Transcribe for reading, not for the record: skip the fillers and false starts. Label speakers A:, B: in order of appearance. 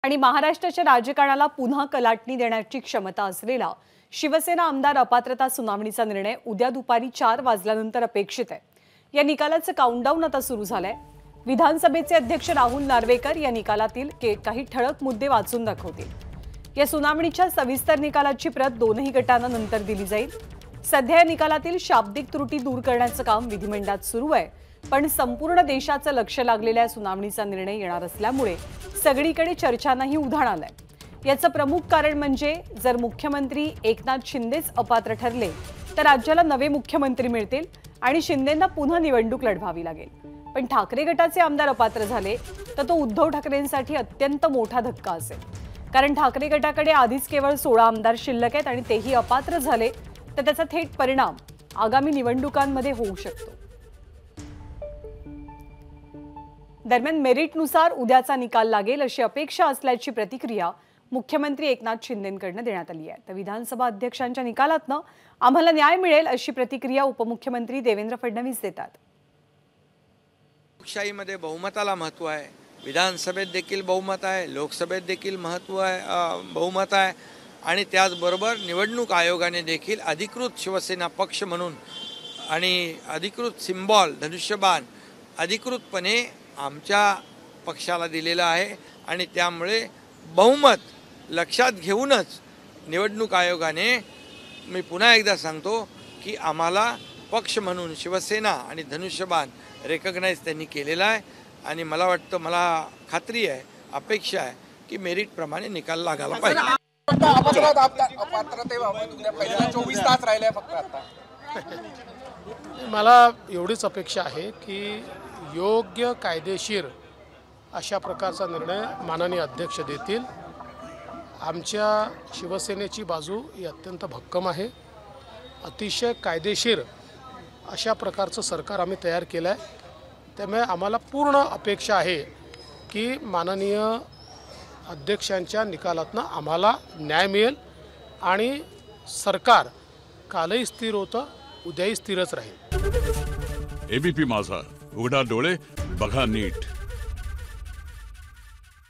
A: आणि महाराष्ट्राच्या राजकारणाला पुन्हा कलाटणी देण्याची क्षमता असलेला शिवसेना आमदार अपात्रता सुनावणीचा निर्णय उद्या दुपारी 4 वाजल्यानंतर अपेक्षित आहे। या निकालाचं काउंटडाऊन आता सुरू झालंय। विधानसभेचे अध्यक्ष राहुल नार्वेकर या निकालातील काही ठळक मुद्दे वाचून दाखवतील। या सुनावणीच्या सविस्तर निकालाची प्रत दोनही गटांना नंतर दिली जाईल। सध्या या निकालातील शाब्दिक त्रुटी दूर करण्याचं काम विधिमंडळात सुरू आहे, पण संपूर्ण देशाचं लक्ष लागलेल्या सुनावणीचा निर्णय येणार असल्यामुळे सगळीकडे चर्चांनाही उधाण आलंय। याचं प्रमुख कारण म्हणजे जर मुख्यमंत्री एकनाथ शिंदेच अपात्र ठरले तर राज्याला नवे मुख्यमंत्री मिळतील आणि शिंदेंना पुन्हा निवडणूक लढवावी लागेल। पण ठाकरे गटाचे आमदार अपात्र झाले तर तो उद्धव ठाकरेंसाठी अत्यंत मोठा धक्का असेल, कारण ठाकरे गटाकडे आधीच केवळ 16 आमदार शिल्लक आहेत आणि तेही अपात्र झाले तर त्याचा थेट परिणाम आगामी निवडणुकांमध्ये होऊ शकतो। दरम्यान मेरिटनुसार उद्याचा निकाल लागेल अशी अपेक्षा असल्याची प्रतिक्रिया मुख्यमंत्री एकनाथ शिंदेंकडून देण्यात आली आहे। तर विधानसभा अध्यक्षांच्या निकालातनं आम्हाला न्याय मिळेल अशी प्रतिक्रिया उपमुख्यमंत्री देवेंद्र फडणवीस देतात।
B: लोकशाहीमध्ये बहुमताला महत्त्व आहे, विधानसभेत देखील बहुमत आहे, लोकसभेत देखील बहुमत आहे आणि त्याचबरोबर निवडणूक आयोगाने देखील अधिकृत शिवसेना पक्ष म्हणून आणि अधिकृत सिम्बॉल धनुष्यबाण अधिकृतपणे आमच्या पक्षाला दिलेला आहे आणि त्यामुळे बहुमत लक्षात घेऊनच निवडणूक आयोगाने, मी पुन्हा एकदा सांगतो की आम्हाला पक्ष म्हणून शिवसेना आणि धनुष्यबाण रेकग्नाइज त्यांनी केलेला आहे आणि मला वाटतं, मला खात्री आहे, अपेक्षा आहे की मेरिट प्रमाणे निकाल लागायला पाहिजे।
C: मला एवढीच अपेक्षा आहे की योग्य कायदेशीर अशा प्रकारचा निर्णय माननीय अध्यक्ष देतील। आमच्या शिवसेनेची बाजू ही अत्यंत भक्कम आहे। अतिशय कायदेशीर अशा प्रकारचं सरकार आम्ही तयार केलं आहे, त्यामुळे आम्हाला पूर्ण अपेक्षा आहे की माननीय अध्यक्षांच्या निकालातनं आम्हाला न्याय मिळेल आणि सरकार कालही स्थिर होतं, उद्याही स्थिरच राहील।
D: एबीपी माझा, उघडा डोळे बघा नीट।